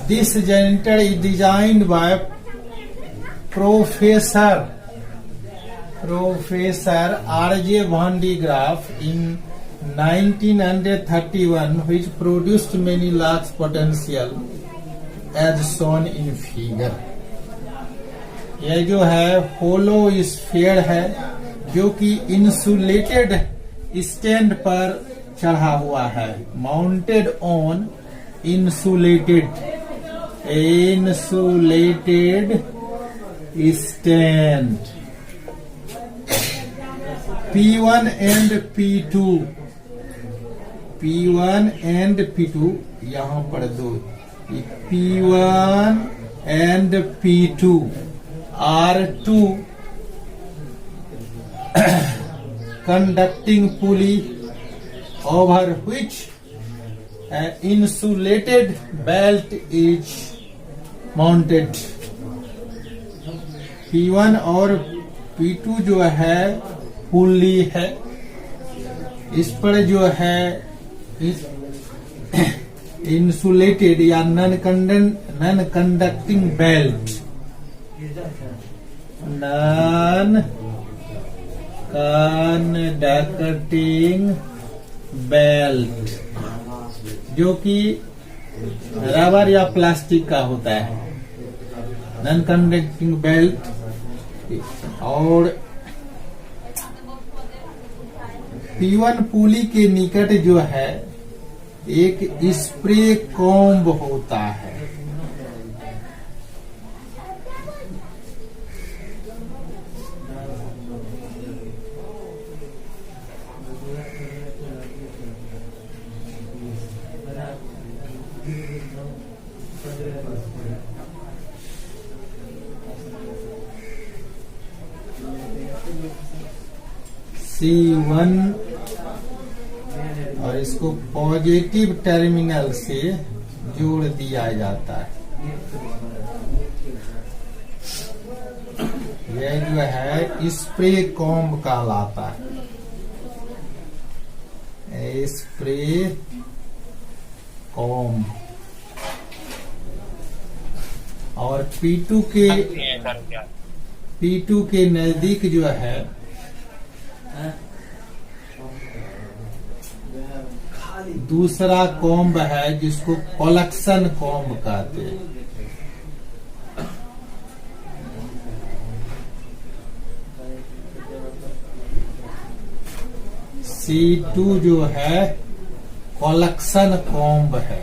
This generator is designed by Professor R.J. Van de Graaff in 1931, which produced many large potential as shown in figure. यह जो है होलो sphere है जो कि insulated stand पर चढ़ा हुआ है, mounted on insulated stand. P1 and P2 यहाँ पर दो, P1 and P2 are two conducting pulley over which an insulated belt is mounted. P1 और P2 जो है पुली है, इस पर जो है इंसुलेटेड या नॉन कंडक्टिंग बेल्ट जो कि रबर या प्लास्टिक का होता है, नॉन कंडक्टिंग बेल्ट. और P1 पुली के निकट जो है एक स्प्रे कॉम्ब होता है. C1 और इसको पॉजिटिव टर्मिनल से जोड़ दिया जाता है. यह जो है स्प्रे कॉम्ब कहलाता है, स्प्रे कॉम्ब. और P2 के नजदीक जो है दूसरा कॉम्ब है जिसको कलेक्शन कॉम्ब कहते हैं. C2 जो है कलेक्शन कॉम्ब है.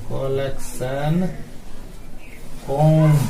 Collection comb.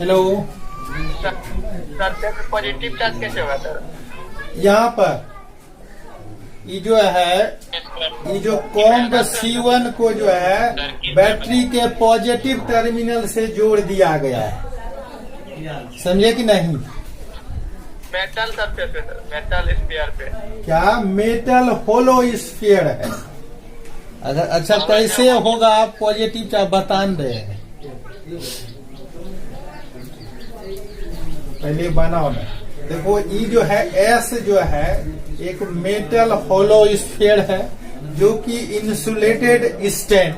Hello sir positive charge कैसे होगा सर? यहाँ पर ये जो है ये जो कॉम्ब C1 को जो है बैटरी के पॉजिटिव टर्मिनल से जोड़ दिया गया है. समझे कि नहीं? मेटल सरफेस पे सर, मेटल स्फीयर पे। क्या मेटल होलो स्फीयर है? अगर अच्छा कैसे होगा आप पॉजिटिव क्या बता रहे हैं? पहले बनाओ ना। देखो ये जो है एस जो है एक मेटल होलो स्फीयर है जो कि इंसुलेटेड स्टैंड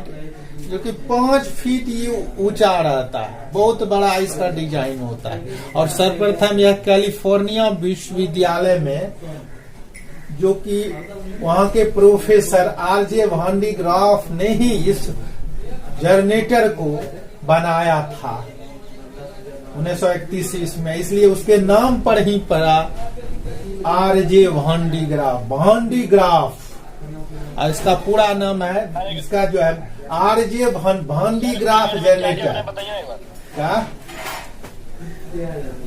जो कि 5 फीट ये ऊंचा रहता है। बहुत बड़ा इसका डिजाइन होता है और सर्वप्रथम यह कैलिफोर्निया विश्वविद्यालय में जो कि वहां के प्रोफेसर आरजे वान डी ग्राफ ने ही इस जनरेटर को बनाया था 1931 में, इसलिए उसके नाम पर ही पड़ा आरजे वान डी ग्राफ। वान डी ग्राफ इसका पूरा नाम है, इसका जो है आरजे वान डी ग्राफ जनरेटर। बताइए एक बार। क्या?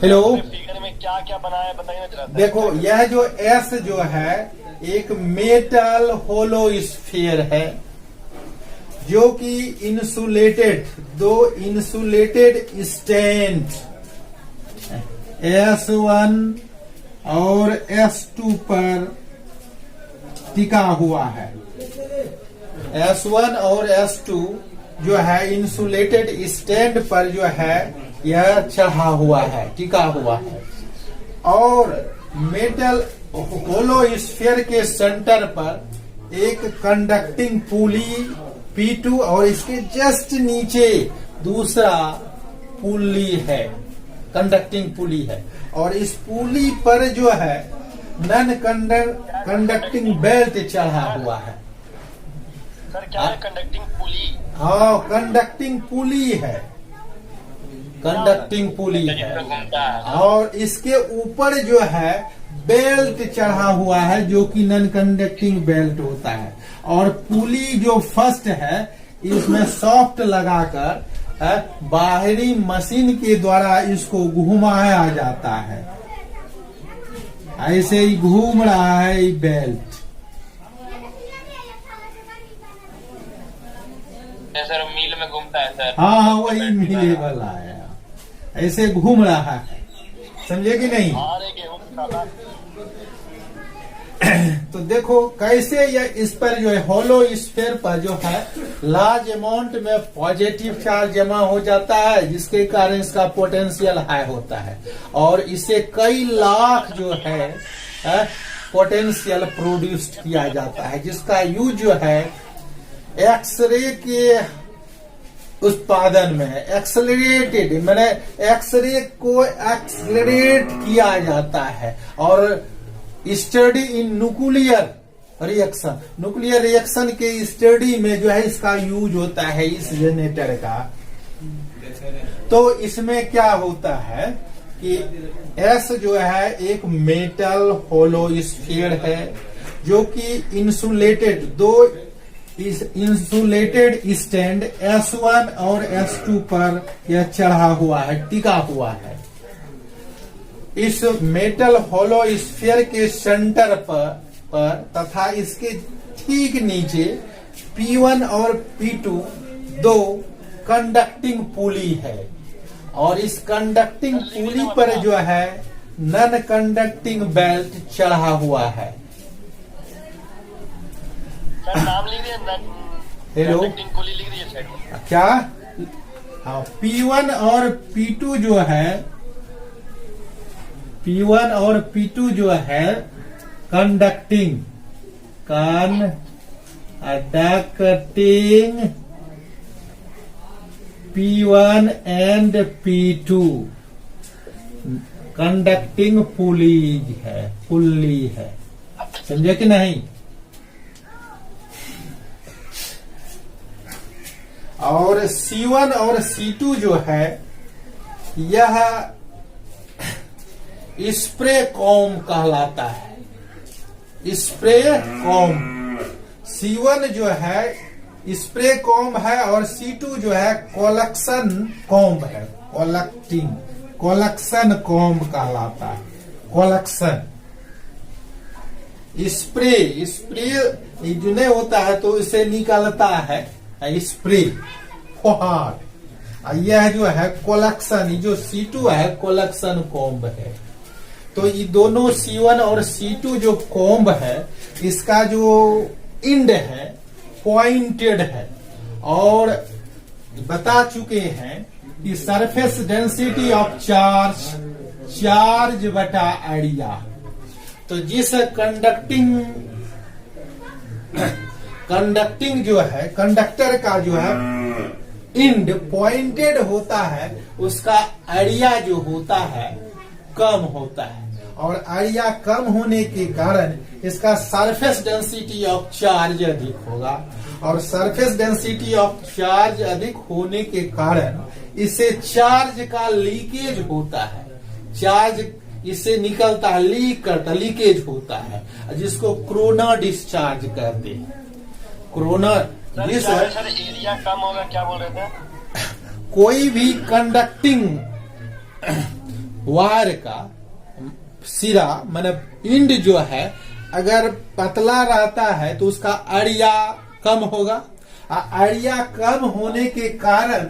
हेलो, फिगर में क्या क्या बनाया है बताइए जरा। देखो यह जो एस जो है एक मेटल होलो स्फीयर है जो कि इंसुलेटेड, दो इंसुलेटेड स्टैंड S1 और S2 पर टिका हुआ है। S1 और S2 जो है इंसुलेटेड स्टैंड पर जो है यह चढ़ा हुआ है, टिका हुआ है। और मेटल होलो स्फीयर के सेंटर पर एक कंडक्टिंग पुली P2 और इसके जस्ट नीचे दूसरा पुली है, कंडक्टिंग पुली है। और इस पुली पर जो है नॉन कंडक्टिंग बेल्ट चढ़ा हुआ है। सर क्या है कंडक्टिंग पुली? हाँ, कंडक्टिंग पुली है, कंडक्टिंग पुली है। घूमता है। और इसके ऊपर जो है बेल्ट चढ़ा हुआ है जो कि नॉन कंडक्टिंग बेल्ट होता है। और पुली जो फर्स्ट है इसमें सॉफ्ट लगाकर बाहरी मशीन के द्वारा इसको घुमाया जाता है। ऐसे ही घूम रहा है ये बेल्ट। सर मील में घूमता है सर। हाँ, वही मिले वाला है, ऐसे घूम रहा है। समझे कि नहीं? तो देखो कैसे यह इस पर जो है होलो स्फीयर पर जो है लार्ज अमाउंट में पॉजिटिव चार्ज जमा हो जाता है जिसके कारण इसका पोटेंशियल हाई होता है और इससे कई लाख जो है पोटेंशियल प्रोड्यूस किया जाता है जिसका यूज जो है एक्सरे के उत्पादन में है। एक्सलरेटेड मैंने एक्सरे को एक्सलरेट किया जाता है और स्टडी इन न्यूक्लियर रिएक्शन के स्टडी में जो है इसका यूज होता है इस जनरेटर का। तो इसमें क्या होता है कि एस जो है एक मेटल होलो स्फीयर है जो कि इंसुलेटेड, दो इंसुलेटेड स्टैंड S1 और S2 पर यह चढ़ा हुआ है, टिका हुआ है। इस मेटल होलो स्फीयर के सेंटर पर तथा इसके ठीक नीचे P1 और P2 दो कंडक्टिंग पुली है और इस कंडक्टिंग पुली पर जो है नॉन कंडक्टिंग बेल्ट चढ़ा हुआ है। सर नाम लिख दिए। हेलो, कंडक्टिंग पुली लिख दिए साइड। क्या? हाँ, P1 और P2 जो है, P1 और P2 जो है conducting P1 and P2 conducting पुली है। समझे कि नहीं? और C1 और C2 जो है यह स्प्रे कॉम कहलाता है। स्प्रे कॉम C1 जो है स्प्रे कॉम है और C2 जो है कलेक्शन कॉम है। कलेक्शन कॉम कहलाता है। कलेक्शन स्प्रे जो नहीं होता है तो इसे निकलता है स्प्रे फुहार, यह जो है कोलेक्शन, जो C2 है कोलेक्शन कॉम्ब है। तो ये दोनों C1 और C2 जो कॉम्ब है इसका जो इंड है पॉइंटेड है, और बता चुके हैं कि सरफेस डेंसिटी ऑफ चार्ज बटा एरिया। तो जिस कंडक्टिंग जो है कंडक्टर का जो है इंड पॉइंटेड होता है उसका एरिया जो होता है कम होता है, और एरिया कम होने के कारण इसका सरफेस डेंसिटी ऑफ चार्ज अधिक होगा, और सरफेस डेंसिटी ऑफ चार्ज अधिक होने के कारण इससे चार्ज का लीकेज होता है, चार्ज इससे निकलता है, लीकेज होता है, जिसको कोरोना डिस्चार्ज कहते हैं। कोरोना सर एरिया कम होगा, क्या बोल रहे थे? कोई भी कंडक्टिंग वायर का सिरा मतलब इंड जो है अगर पतला रहता है तो उसका एरिया कम होगा, एरिया कम होने के कारण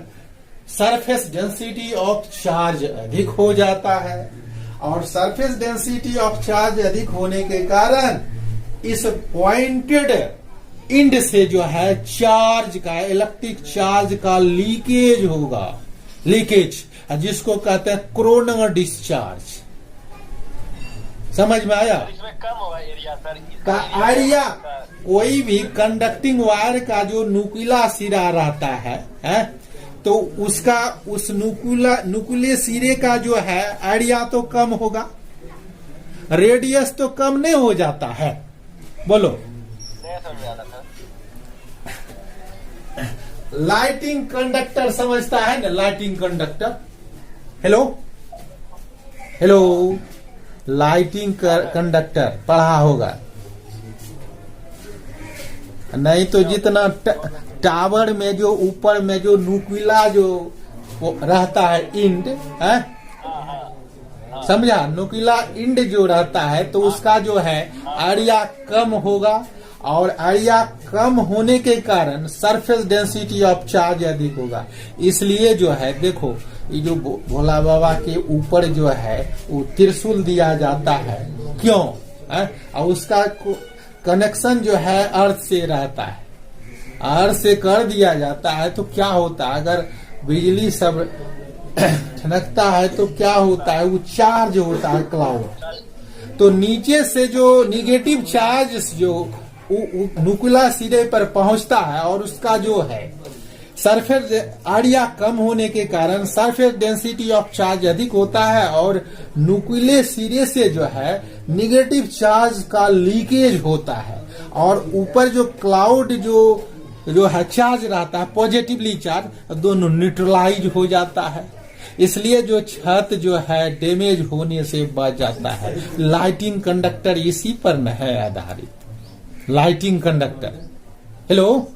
सरफेस डेंसिटी ऑफ चार्ज अधिक हो जाता है, और सरफेस डेंसिटी ऑफ चार्ज अधिक होने के कारण इस पॉइंटेड इंड से जो है चार्ज का, इलेक्ट्रिक चार्ज का लीकेज होगा, लीकेज जिसको कहते हैं कोरोना डिस्चार्ज। समझ में आया? इसमें कम होगा एरिया सर, का एरिया कोई भी कंडक्टिंग वायर का जो नुकीला सिरा रहता है तो उसका उस नुकीले सिरे का जो है एरिया तो कम होगा, रेडियस तो कम नहीं हो जाता है। बोलो, नहीं समझ में आ रहा था। लाइटिंग कंडक्टर समझता है ना? Lighting conductor, hello hello, lighting conductor पढ़ा होगा, नहीं तो जितना टावर में जो ऊपर में जो नुकीला जो रहता है इंड है, समझा? नुकीला इंड जो रहता है तो उसका जो है एरिया कम होगा, और एरिया कम होने के कारण सरफेस डेंसिटी ऑफ चार्ज अधिक होगा। इसलिए जो है देखो, ये जो भोला बाबा के ऊपर जो है वो त्रिशूल दिया जाता है, क्यों है? और उसका कनेक्शन जो है अर्थ से रहता है, अर्थ से कर दिया जाता है तो क्या होता है, अगर बिजली सब ठनकता है तो क्या होता है, वो चार्ज होता है क्लाउड। तो नीचे से जो निगेटिव चार्ज जो नुकीला सिरे पर पहुंचता है और उसका जो है सरफेस एरिया कम होने के कारण सरफेस डेंसिटी ऑफ चार्ज अधिक होता है, और नुकीले सिरे से जो है निगेटिव चार्ज का लीकेज होता है, और ऊपर जो क्लाउड जो है चार्ज रहता है पॉजिटिवली चार्ज, दोनों न्यूट्रलाइज हो जाता है। इसलिए जो छत जो है डैमेज होने से बच जाता है। लाइटिंग कंडक्टर इसी पर न है आधारित, लाइटिंग कंडक्टर। हेलो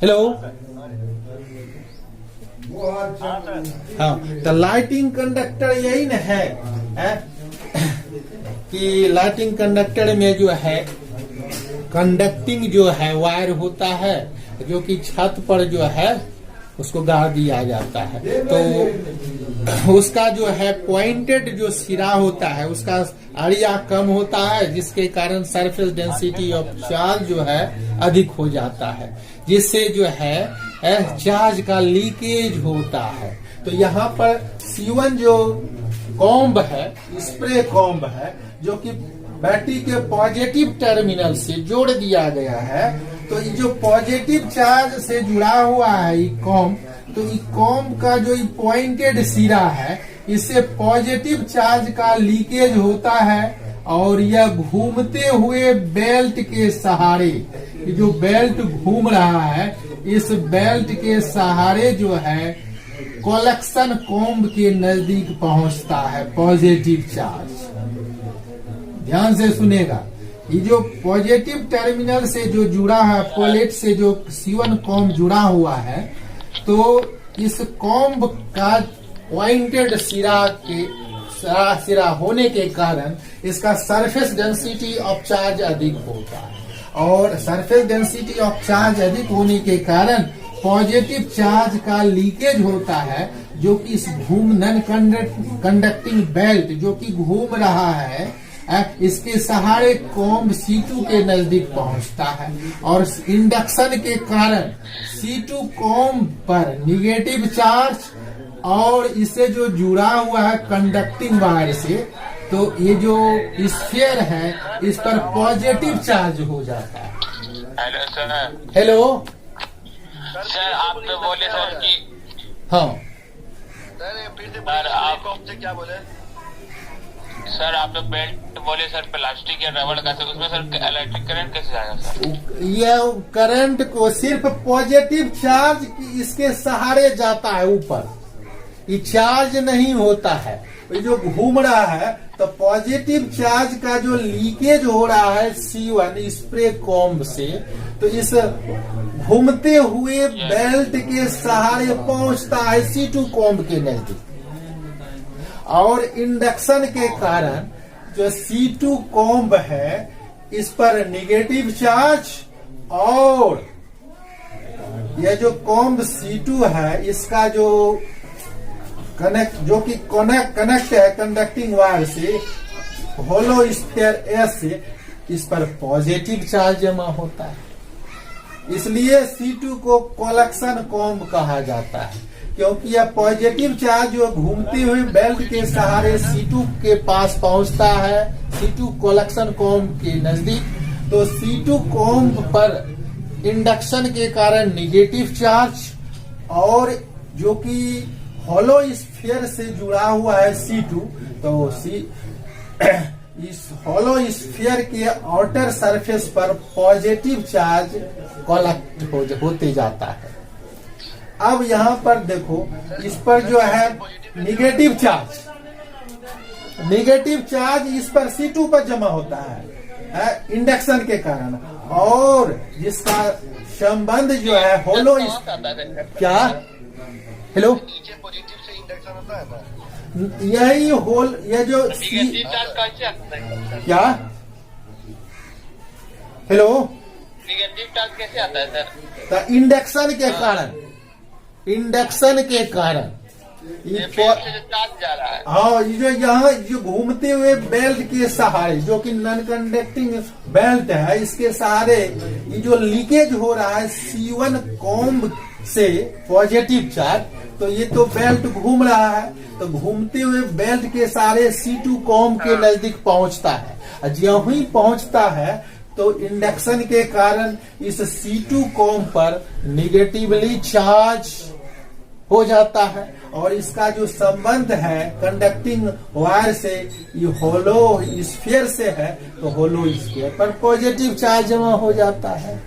हेलो, हाँ, तो लाइटिंग कंडक्टर यही न है कि लाइटिंग कंडक्टर में जो है कंडक्टिंग जो है वायर होता है जो कि छत पर जो है उसको गाड़ दिया जाता है, तो उसका जो है पॉइंटेड जो सिरा होता है उसका एरिया कम होता है, जिसके कारण सरफेस डेंसिटी ऑफ चार्ज जो है अधिक हो जाता है, जिससे जो है चार्ज का लीकेज होता है। तो यहाँ पर C1 जो कॉम्ब है, स्प्रे कॉम्ब है, जो कि बैटरी के पॉजिटिव टर्मिनल से जोड़ दिया गया है। तो ये जो पॉजिटिव चार्ज से जुड़ा हुआ है ये कॉम्ब, तो ये कॉम्ब का जो ये पॉइंटेड सिरा है इससे पॉजिटिव चार्ज का लीकेज होता है, और यह घूमते हुए बेल्ट के सहारे, ये जो बेल्ट घूम रहा है इस बेल्ट के सहारे जो है कलेक्शन कॉम्ब के नजदीक पहुंचता है पॉजिटिव चार्ज। ध्यान से सुनेगा, ये जो पॉजिटिव टर्मिनल से जो जुड़ा है, पोलेट से जो C1 कॉम्ब जुड़ा हुआ है, तो इस कॉम्ब का पॉइंटेड सिरा होने के कारण इसका सरफेस डेंसिटी ऑफ चार्ज अधिक होता है, और सरफेस डेंसिटी ऑफ चार्ज अधिक होने के कारण पॉजिटिव चार्ज का लीकेज होता है, जो कि इस नॉन कंडक्टिंग बेल्ट जो कि घूम रहा है, इसके सहारे कॉम्ब C2 के नजदीक पहुंचता है और इंडक्शन के कारण C2 कॉम्ब पर निगेटिव चार्ज और इससे जो जुड़ा हुआ है कंडक्टिंग वायर से, तो ये जो स्फीयर है इस पर पॉजिटिव चार्ज हो जाता है। Hello sir. हेलो सर आप तो बोले सर कि हाँ सर आप से क्या बोले? सर आप तो बेल्ट बोले सर प्लास्टिक या रबड़ का, सर उसमें सर इलेक्ट्रिक करंट कैसे जाएगा सर? यह करंट को सिर्फ पॉजिटिव चार्ज इसके सहारे जाता है ऊपर, ये चार्ज नहीं होता है। ये जो घूम रहा है तो पॉजिटिव चार्ज का जो लीकेज हो रहा है C1 स्प्रे कॉम्ब से, तो इस घूमते हुए बेल्ट के सहारे पहुंचता है C2 कॉम्ब के नजदीक और इंडक्शन के कारण जो C2 कॉम्ब है इस पर नेगेटिव चार्ज और यह जो कॉम्ब C2 है इसका जो कनेक्ट है कंडक्टिंग वायर से होलो स्फीयर S से, इस पर पॉजिटिव चार्ज जमा होता है। इसलिए C2 को कलेक्शन कॉम्ब कहा जाता है, क्योंकि यह पॉजिटिव चार्ज जो घूमते हुए बेल्ट के सहारे C2 के पास पहुंचता है, C2 कलेक्शन कॉम्ब के नजदीक, तो C2 कॉम्ब पर इंडक्शन के कारण निगेटिव चार्ज और जो कि होलो स्फीयर से जुड़ा हुआ है C2, तो इस होलो स्फीयर के आउटर सरफेस पर पॉजिटिव चार्ज कलेक्ट होते जाता है। अब यहाँ पर देखो, इस पर जो है निगेटिव चार्ज इस पर C2 पर जमा होता है इंडक्शन के कारण, और जिसका संबंध जो है होलो क्या हेलो नीचे पॉजिटिव से इंडक्शन होता है ना, यही होल ये जो नेगेटिव चार्ज कैसे आता है? क्या हेलो नेगेटिव चार्ज कैसे आता है सर? तो इंडक्शन के कारण ये बेल्ट से जो चार्ज जा रहा है, हाँ, ये जो यहाँ जो घूमते हुए बेल्ट के सहारे जो कि नॉन कंडक्टिंग बेल्ट है, इसके सहारे ये जो लीकेज हो रहा है C1 कॉम्ब से पॉजिटिव चार्ज, तो ये तो बेल्ट घूम रहा है, तो घूमते हुए बेल्ट के सहारे C2 कॉम्ब के नजदीक पहुंचता है, और जब ही पहुंचता है तो इंडक्शन के कारण इस C2 कॉम्ब पर निगेटिवली चार्ज हो जाता है, और इसका जो संबंध है कंडक्टिंग वायर से ये होलो स्फीयर से है, तो होलो स्फीयर पर पॉजिटिव चार्ज जमा हो जाता है।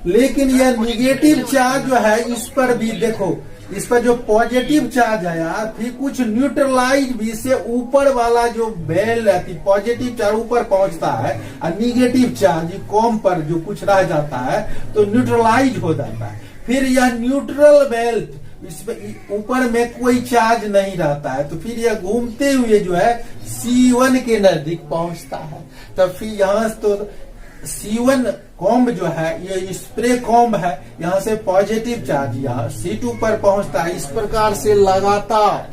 लेकिन यह निगेटिव चार्ज जो है इस पर भी देखो, इस पर जो पॉजिटिव चार्ज है यार, फिर कुछ न्यूट्रलाइज भी से ऊपर वाला जो बेल रहती पॉजिटिव चार्ज ऊपर पहुंचता है, और निगेटिव चार्ज कॉम्ब पर जो कुछ रह जाता है तो न्यूट्रलाइज हो जाता है। फिर यह न्यूट्रल बेल्ट इसमें ऊपर में कोई चार्ज नहीं रहता है, तो फिर यह घूमते हुए जो है C1 के नजदीक पहुंचता है। तो फिर यहाँ तो C1 कॉम्ब जो है ये स्प्रे कॉम्ब है, यहाँ से पॉजिटिव चार्ज यहाँ C2 पर पहुंचता है। इस प्रकार से लगातार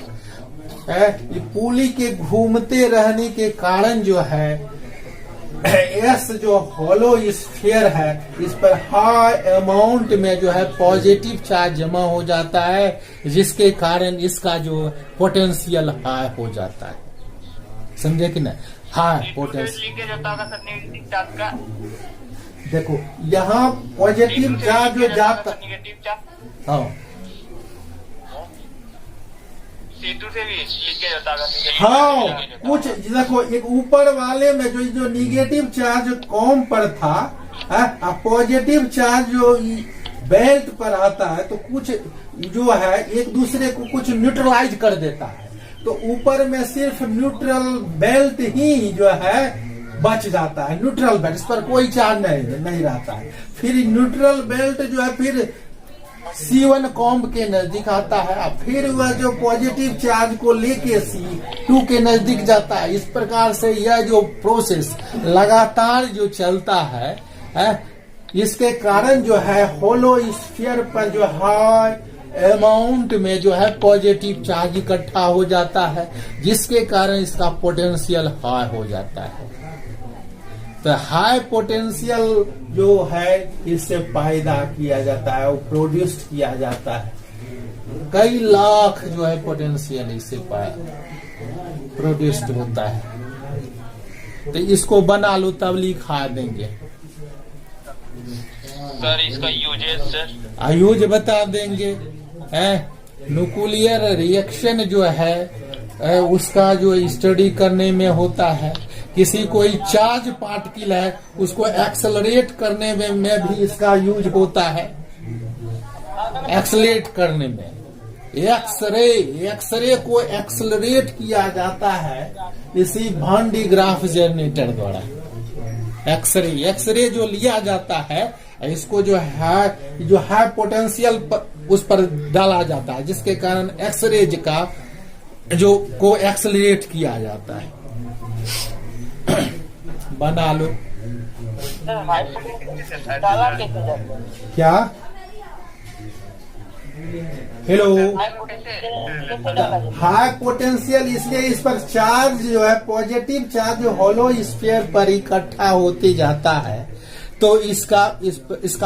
है ये पुली के घूमते रहने के कारण जो है S जो होलो स्फीयर है इस पर हाई अमाउंट में जो है पॉजिटिव चार्ज जमा हो जाता है, जिसके कारण इसका जो पोटेंशियल हाई हो जाता है। समझे कि नहीं? हाई पोटेंशियल लीकेज होता होगा सर नेगेटिव चार्ज का। देखो यहाँ पॉजिटिव चार्ज जो जाता, नेगेटिव चार्ज हाँ C2 से भी लीकेज होता होगा। हाँ, कुछ देखो एक ऊपर वाले में जो निगेटिव चार्ज कॉम्ब पर था, पॉजिटिव चार्ज जो बेल्ट पर आता है, तो कुछ जो है एक दूसरे को कुछ न्यूट्रलाइज कर देता है, तो ऊपर में सिर्फ न्यूट्रल बेल्ट ही जो है बच जाता है। न्यूट्रल बेल्ट, इस पर कोई चार्ज नहीं रहता है। फिर न्यूट्रल बेल्ट जो है फिर C1 कॉम्ब के नजदीक आता है, फिर वह जो पॉजिटिव चार्ज को लेके C2 के नजदीक जाता है। इस प्रकार से यह जो प्रोसेस लगातार जो चलता है इसके कारण जो है होलो स्फीयर पर जो हाई अमाउंट में जो है पॉजिटिव चार्ज इकट्ठा हो जाता है, जिसके कारण इसका पोटेंशियल हाई हो जाता है। तो हाई पोटेंशियल जो है इससे पैदा किया जाता है, वो प्रोड्यूस्ड किया जाता है। कई लाख जो है पोटेंशियल इससे प्रोड्यूस्ड होता है। तो इसको बना लो तब लिखा देंगे सर। इसका यूजेस सर? यूज बता देंगे। न्यूक्लियर रिएक्शन जो है उसका जो स्टडी करने में होता है। किसी कोई चार्ज पार्टिकल है उसको एक्सेलरेट करने में भी इसका यूज होता है। एक्सेलरेट करने में एक्सरे को एक्सेलरेट किया जाता है इसी वैन डी ग्राफ जनरेटर द्वारा। एक्सरे जो लिया जाता है इसको जो है पोटेंशियल उस पर डाला जाता है, जिसके कारण एक्सरेज का जो को एक्सेलरेट किया जाता है। बना लो क्या? हेलो, हाई पोटेंशियल इसलिए इस पर चार्ज जो है पॉजिटिव चार्ज होलो स्फीयर पर इकट्ठा होते जाता है। तो इसका